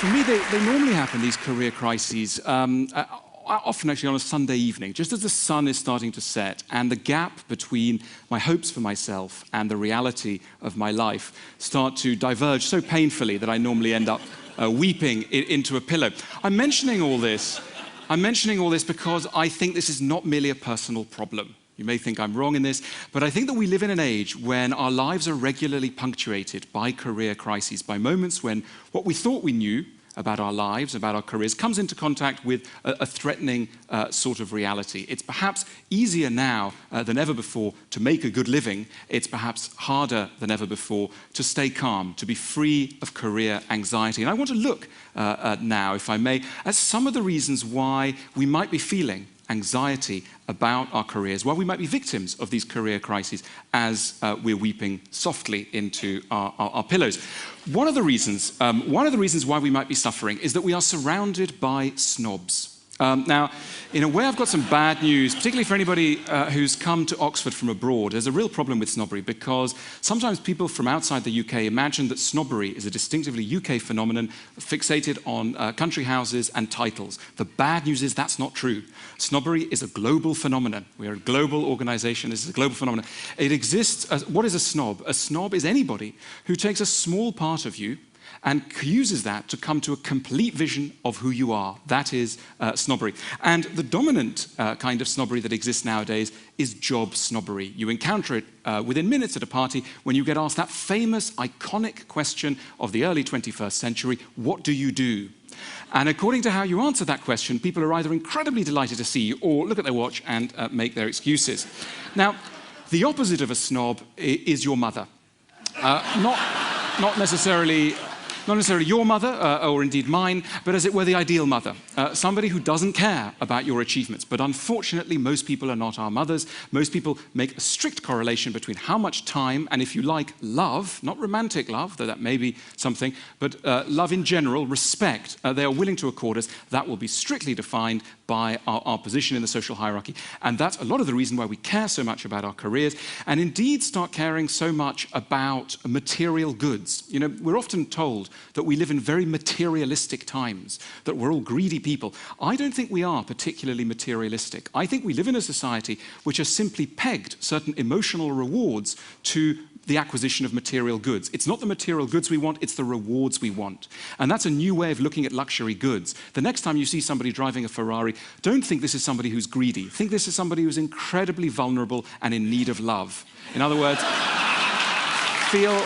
For me, they normally happen, these career crises, often actually on a Sunday evening, just as the sun is starting to set and the gap between my hopes for myself and the reality of my life start to diverge so painfully that I normally end up weeping into a pillow. I'm mentioning all this because I think this is not merely a personal problem. You may think I'm wrong in this, but I think that we live in an age when our lives are regularly punctuated by career crises, by moments when what we thought we knew about our lives, about our careers, comes into contact with a threatening sort of reality. It's perhaps easier now than ever before to make a good living. It's perhaps harder than ever before to stay calm, to be free of career anxiety. And I want to look now, if I may, at some of the reasons why we might be feeling anxiety about our careers, why we might be victims of these career crises as we're weeping softly into our pillows. One of the reasons why we might be suffering is that we are surrounded by snobs. Now, in a way, I've got some bad news, particularly for anybody who's come to Oxford from abroad. There's a real problem with snobbery because sometimes people from outside the UK imagine that snobbery is a distinctively UK phenomenon fixated on country houses and titles. The bad news is that's not true. Snobbery is a global phenomenon. We are a global organization. This is a global phenomenon. It exists. What is a snob? A snob is anybody who takes a small part of you and uses that to come to a complete vision of who you are. That is snobbery. And the dominant kind of snobbery that exists nowadays is job snobbery. You encounter it within minutes at a party when you get asked that famous, iconic question of the early 21st century, what do you do? And according to how you answer that question, people are either incredibly delighted to see you or look at their watch and make their excuses. Now, the opposite of a snob is your mother. Not necessarily your mother, or indeed mine, but as it were the ideal mother. Somebody who doesn't care about your achievements. But unfortunately, most people are not our mothers. Most people make a strict correlation between how much time and, if you like, love, not romantic love, though that may be something, but love in general, respect, they are willing to accord us. That will be strictly defined by our position in the social hierarchy. And that's a lot of the reason why we care so much about our careers and indeed start caring so much about material goods. You know, we're often told that we live in very materialistic times, that we're all greedy people. I don't think we are particularly materialistic. I think we live in a society which has simply pegged certain emotional rewards to the acquisition of material goods. It's not the material goods we want, it's the rewards we want. And that's a new way of looking at luxury goods. The next time you see somebody driving a Ferrari, don't think this is somebody who's greedy. Think this is somebody who's incredibly vulnerable and in need of love. In other words, feel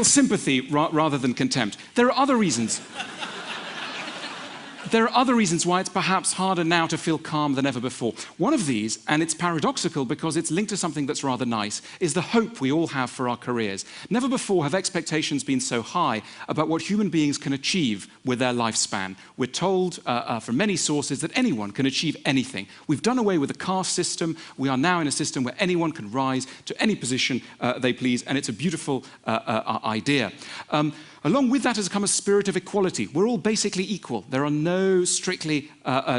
sympathy rather than contempt. There are other reasons. There are other reasons why it's perhaps harder now to feel calm than ever before. One of these, and it's paradoxical because it's linked to something that's rather nice, is the hope we all have for our careers. Never before have expectations been so high about what human beings can achieve with their lifespan. We're told from many sources that anyone can achieve anything. We've done away with the caste system. We are now in a system where anyone can rise to any position they please, and it's a beautiful idea. Along with that has come a spirit of equality. We're all basically equal. There are no strictly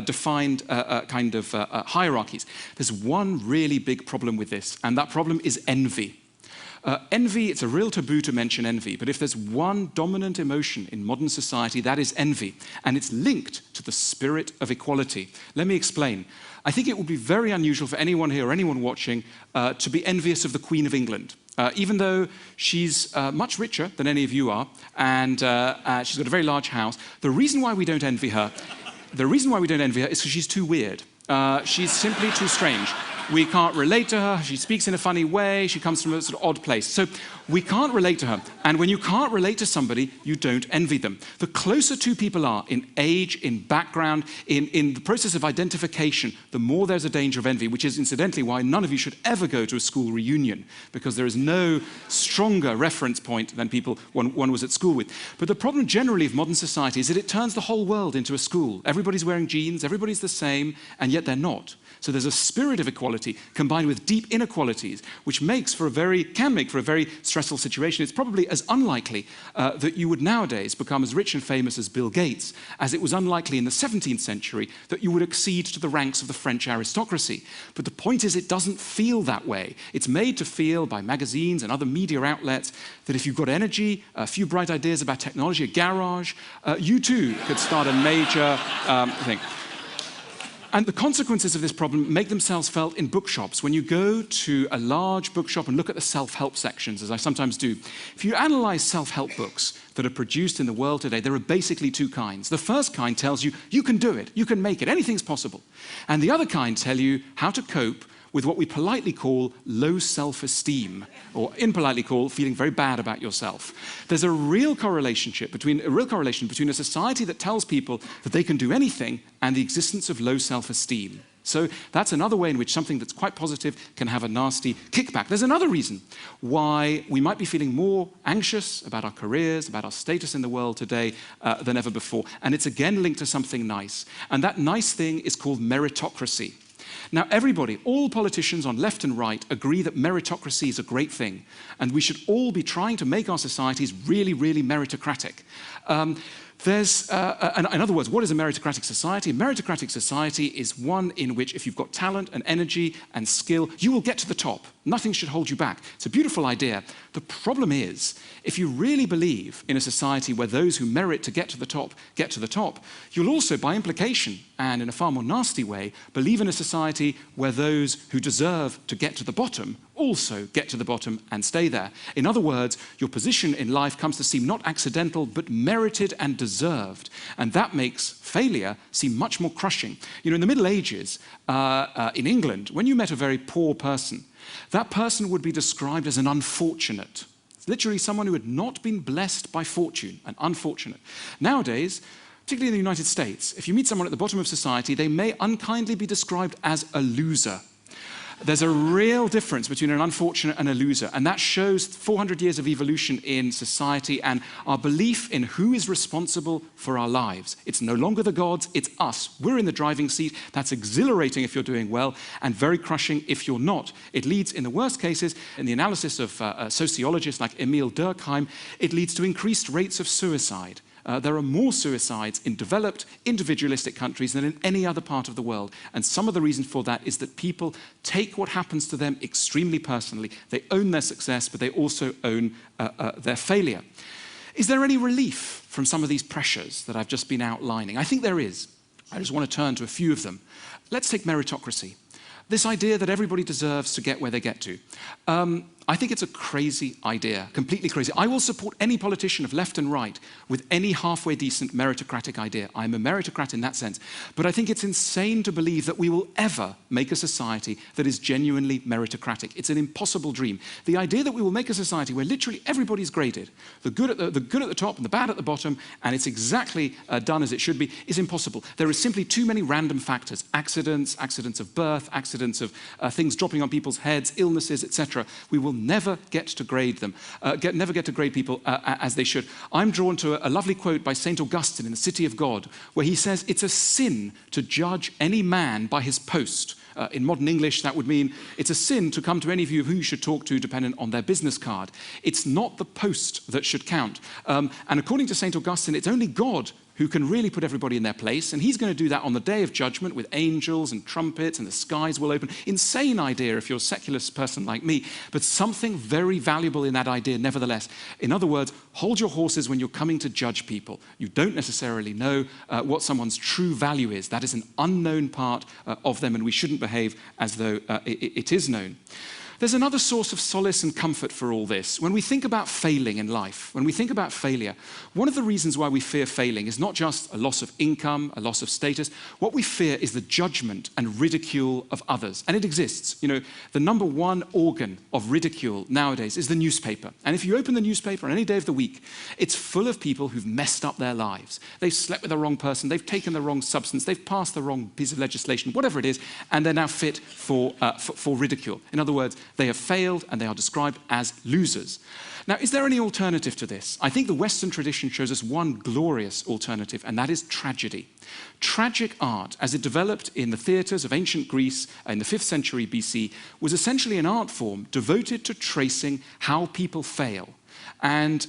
defined hierarchies. There's one really big problem with this, and that problem is envy. Envy, it's a real taboo to mention envy, but if there's one dominant emotion in modern society, that is envy, and it's linked to the spirit of equality. Let me explain. I think it would be very unusual for anyone here or anyone watching to be envious of the Queen of England. Even though she's much richer than any of you are, and she's got a very large house, the reason why we don't envy her is because she's too weird. She's simply too strange. We can't relate to her, she speaks in a funny way, she comes from a sort of odd place. So we can't relate to her. And when you can't relate to somebody, you don't envy them. The closer two people are in age, in background, in the process of identification, the more there's a danger of envy, which is incidentally why none of you should ever go to a school reunion, because there is no stronger reference point than people one was at school with. But the problem generally of modern society is that it turns the whole world into a school. Everybody's wearing jeans, everybody's the same, and yet they're not. So there's a spirit of equality inequality combined with deep inequalities, which can make for a very stressful situation. It's probably as unlikely that you would nowadays become as rich and famous as Bill Gates as it was unlikely in the 17th century that you would accede to the ranks of the French aristocracy. But the point is, it doesn't feel that way. It's made to feel by magazines and other media outlets that if you've got energy, a few bright ideas about technology, a garage, you too could start a major thing. And the consequences of this problem make themselves felt in bookshops. When you go to a large bookshop and look at the self-help sections, as I sometimes do, if you analyze self-help books that are produced in the world today, there are basically two kinds. The first kind tells you, you can do it, you can make it, anything's possible. And the other kind tell you how to cope with what we politely call low self-esteem, or impolitely call feeling very bad about yourself. There's a real correlation between a society that tells people that they can do anything and the existence of low self-esteem. So that's another way in which something that's quite positive can have a nasty kickback. There's another reason why we might be feeling more anxious about our careers, about our status in the world today than ever before. And it's again linked to something nice. And that nice thing is called meritocracy. Now, everybody, all politicians on left and right, agree that meritocracy is a great thing, and we should all be trying to make our societies really, really meritocratic. In other words, what is a meritocratic society? A meritocratic society is one in which if you've got talent and energy and skill, you will get to the top. Nothing should hold you back. It's a beautiful idea. The problem is, if you really believe in a society where those who merit to get to the top, you'll also, by implication, and in a far more nasty way, believe in a society where those who deserve to get to the bottom also get to the bottom and stay there. In other words, your position in life comes to seem not accidental, but merited and deserved. And that makes failure seem much more crushing. You know, in the Middle Ages, in England, when you met a very poor person, that person would be described as an unfortunate. It's literally someone who had not been blessed by fortune, an unfortunate. Nowadays, particularly in the United States, if you meet someone at the bottom of society, they may unkindly be described as a loser. There's a real difference between an unfortunate and a loser, and that shows 400 years of evolution in society and our belief in who is responsible for our lives. It's no longer the gods, it's us. We're in the driving seat. That's exhilarating if you're doing well, and very crushing if you're not. It leads, in the worst cases, in the analysis of sociologists like Emil Durkheim, it leads to increased rates of suicide. There are more suicides in developed, individualistic countries than in any other part of the world. And some of the reason for that is that people take what happens to them extremely personally. They own their success, but they also own their failure. Is there any relief from some of these pressures that I've just been outlining? I think there is. I just want to turn to a few of them. Let's take meritocracy. This idea that everybody deserves to get where they get to. I think it's a crazy idea, completely crazy. I will support any politician of left and right with any halfway decent meritocratic idea. I'm a meritocrat in that sense. But I think it's insane to believe that we will ever make a society that is genuinely meritocratic. It's an impossible dream. The idea that we will make a society where literally everybody's graded, the good at the top and the bad at the bottom, and it's exactly done as it should be, is impossible. There are simply too many random factors, accidents of birth, accidents of things dropping on people's heads, illnesses, etc. We will never get to grade them, never get to grade people as they should. I'm drawn to a lovely quote by St. Augustine in The City of God, where he says, it's a sin to judge any man by his post. In modern English, that would mean it's a sin to come to any of you who you should talk to dependent on their business card. It's not the post that should count. And according to St. Augustine, it's only God who can really put everybody in their place, and he's going to do that on the day of judgment with angels and trumpets and the skies will open. Insane idea if you're a secular person like me, but something very valuable in that idea nevertheless. In other words, hold your horses when you're coming to judge people. You don't necessarily know what someone's true value is. That is an unknown part of them, and we shouldn't behave as though it is known. There's another source of solace and comfort for all this. When we think about failing in life, when we think about failure, one of the reasons why we fear failing is not just a loss of income, a loss of status. What we fear is the judgment and ridicule of others. And it exists. You know, the number one organ of ridicule nowadays is the newspaper. And if you open the newspaper on any day of the week, it's full of people who've messed up their lives. They've slept with the wrong person, they've taken the wrong substance, they've passed the wrong piece of legislation, whatever it is, and they're now fit for ridicule. In other words, They have failed and they are described as losers. Now, is there any alternative to this? I think the Western tradition shows us one glorious alternative, and that is tragedy. Tragic art, as it developed in the theatres of ancient Greece in the 5th century BC, was essentially an art form devoted to tracing how people fail, and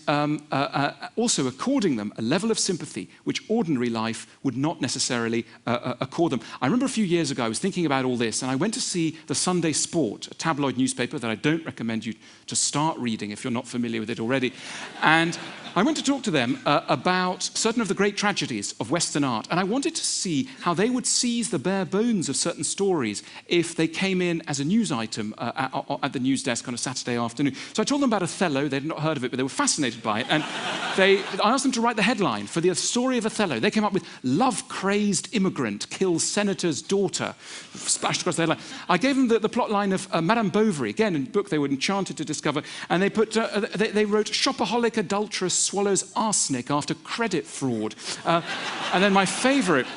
also according them a level of sympathy which ordinary life would not necessarily accord them. I remember a few years ago I was thinking about all this, and I went to see the Sunday Sport, a tabloid newspaper that I don't recommend you to start reading if you're not familiar with it already. And I went to talk to them about certain of the great tragedies of Western art, and I wanted to see how they would seize the bare bones of certain stories if they came in as a news item at the news desk on a Saturday afternoon. So I told them about Othello. They'd not heard of it, but they were fascinated by it. And I asked them to write the headline for the story of Othello. They came up with "Love-crazed immigrant kills senator's daughter," splashed across the headline. I gave them the plot line of Madame Bovary, again, in a book they were enchanted to discover, and they wrote "Shopaholic adulteress swallows arsenic after credit fraud." And then my favourite,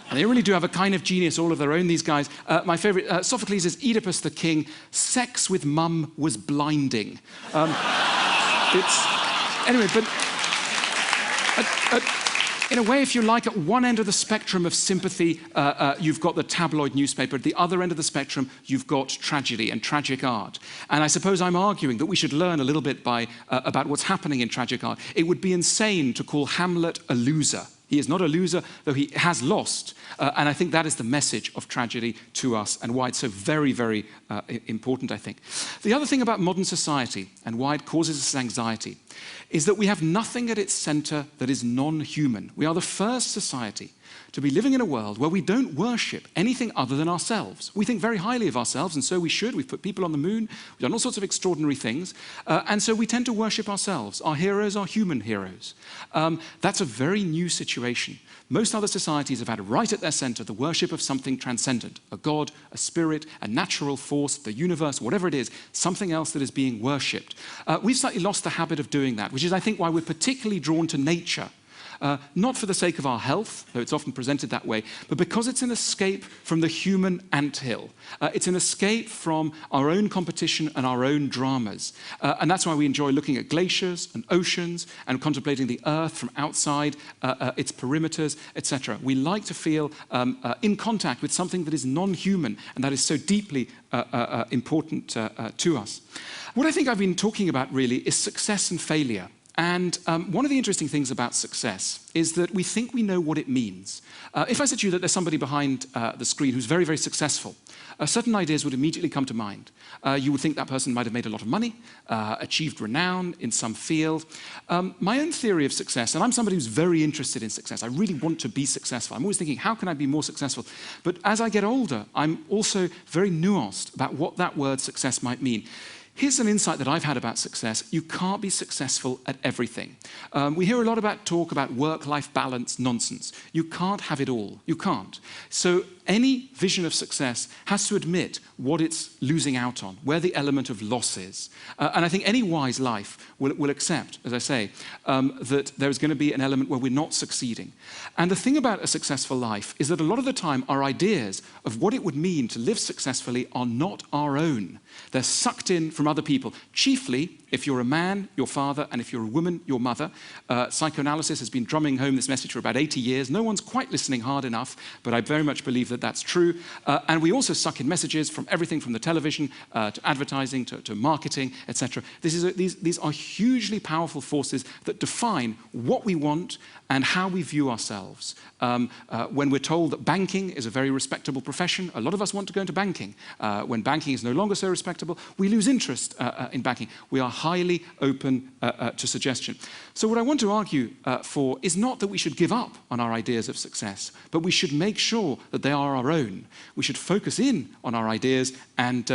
and they really do have a kind of genius all of their own, these guys. My favourite, Sophocles' Oedipus the King, "Sex with mum was blinding." Anyway, but in a way, if you like, at one end of the spectrum of sympathy, you've got the tabloid newspaper. At the other end of the spectrum, you've got tragedy and tragic art. And I suppose I'm arguing that we should learn a little bit about what's happening in tragic art. It would be insane to call Hamlet a loser. He is not a loser, though he has lost. And I think that is the message of tragedy to us and why it's so very, very important, I think. The other thing about modern society and why it causes us anxiety is that we have nothing at its center that is non-human. We are the first society to be living in a world where we don't worship anything other than ourselves. We think very highly of ourselves, and so we should. We've put people on the moon, we've done all sorts of extraordinary things, and so we tend to worship ourselves. Our heroes are human heroes. That's a very new situation. Most other societies have had right at their center the worship of something transcendent, a god, a spirit, a natural force, the universe, whatever it is, something else that is being worshipped. We've slightly lost the habit of doing that, which is, I think, why we're particularly drawn to nature. Not for the sake of our health, though it's often presented that way, but because it's an escape from the human anthill. It's an escape from our own competition and our own dramas. And that's why we enjoy looking at glaciers and oceans and contemplating the earth from outside its perimeters, etc. We like to feel in contact with something that is non-human and that is so deeply important to us. What I think I've been talking about really is success and failure. And one of the interesting things about success is that we think we know what it means. If I said to you that there's somebody behind the screen who's very, very successful, certain ideas would immediately come to mind. You would think that person might have made a lot of money, achieved renown in some field. My own theory of success, and I'm somebody who's very interested in success, I really want to be successful. I'm always thinking, how can I be more successful? But as I get older, I'm also very nuanced about what that word success might mean. Here's an insight that I've had about success. You can't be successful at everything. We hear a lot about talk about work-life balance nonsense. You can't have it all. You can't. So any vision of success has to admit what it's losing out on, where the element of loss is. And I think any wise life will accept, as I say, that there is going to be an element where we're not succeeding. And the thing about a successful life is that a lot of the time our ideas of what it would mean to live successfully are not our own. They're sucked in from other people, chiefly if you're a man, your father, and if you're a woman, your mother. Psychoanalysis has been drumming home this message for about 80 years. No one's quite listening hard enough, but I very much believe that that's true. And we also suck in messages from everything from the television to advertising to marketing, etc. These are hugely powerful forces that define what we want and how we view ourselves. When we're told that banking is a very respectable profession, a lot of us want to go into banking. When banking is no longer so respectable, we lose interest in banking. We are highly open to suggestion. So what I want to argue for is not that we should give up on our ideas of success, but we should make sure that they are our own. We should focus in on our ideas and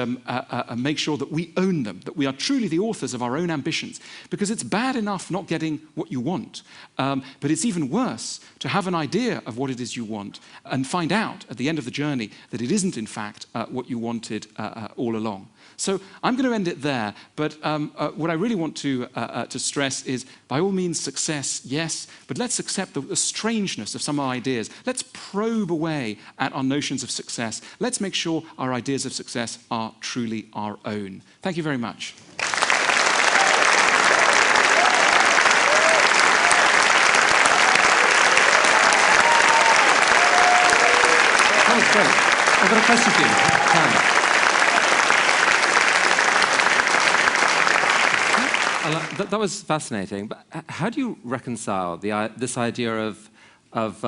make sure that we own them, that we are truly the authors of our own ambitions. Because it's bad enough not getting what you want, but it's even worse to have an idea of what it is you want and find out at the end of the journey that it isn't in fact what you wanted all along. So I'm going to end it there, but what I really want to stress is, by all means, success, yes, but let's accept the strangeness of some of our ideas. Let's probe away at our notions of success. Let's make sure our ideas of success are truly our own. Thank you very much. That was great. I've got a question for you. That was fascinating. But how do you reconcile this idea of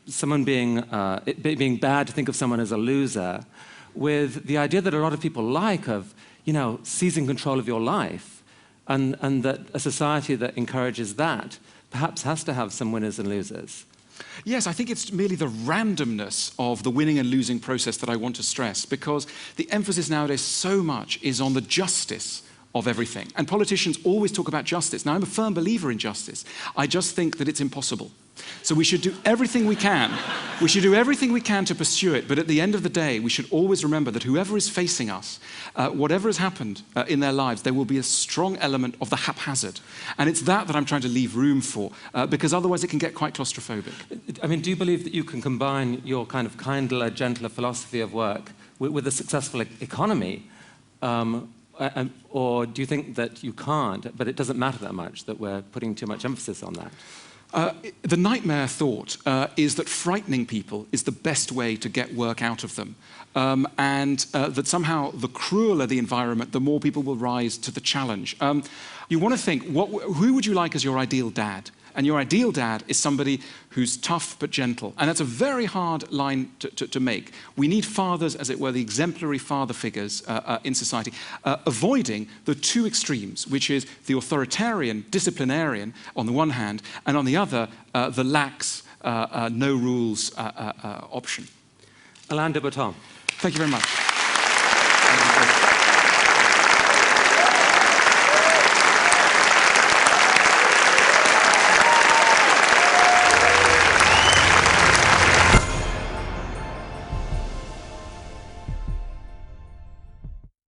someone being bad to think of someone as a loser with the idea that a lot of people like of, seizing control of your life, and that a society that encourages that perhaps has to have some winners and losers? Yes, I think it's merely the randomness of the winning and losing process that I want to stress, because the emphasis nowadays so much is on the justice of everything. And politicians always talk about justice. Now, I'm a firm believer in justice. I just think that it's impossible. So we should do everything we can. We should do everything we can to pursue it. But at the end of the day, we should always remember that whoever is facing us, whatever has happened in their lives, there will be a strong element of the haphazard. And it's that I'm trying to leave room for, because otherwise it can get quite claustrophobic. I mean, do you believe that you can combine your kind of kindler, gentler philosophy of work with a successful economy? Or do you think that you can't, but it doesn't matter that much, that we're putting too much emphasis on that? The nightmare thought is that frightening people is the best way to get work out of them. And that somehow the crueler the environment, the more people will rise to the challenge. You want to think, who would you like as your ideal dad? And your ideal dad is somebody who's tough but gentle. And that's a very hard line to make. We need fathers, as it were, the exemplary father figures in society, avoiding the two extremes, which is the authoritarian, disciplinarian on the one hand, and on the other, the lax, no rules option. Alain de Botton. Thank you very much.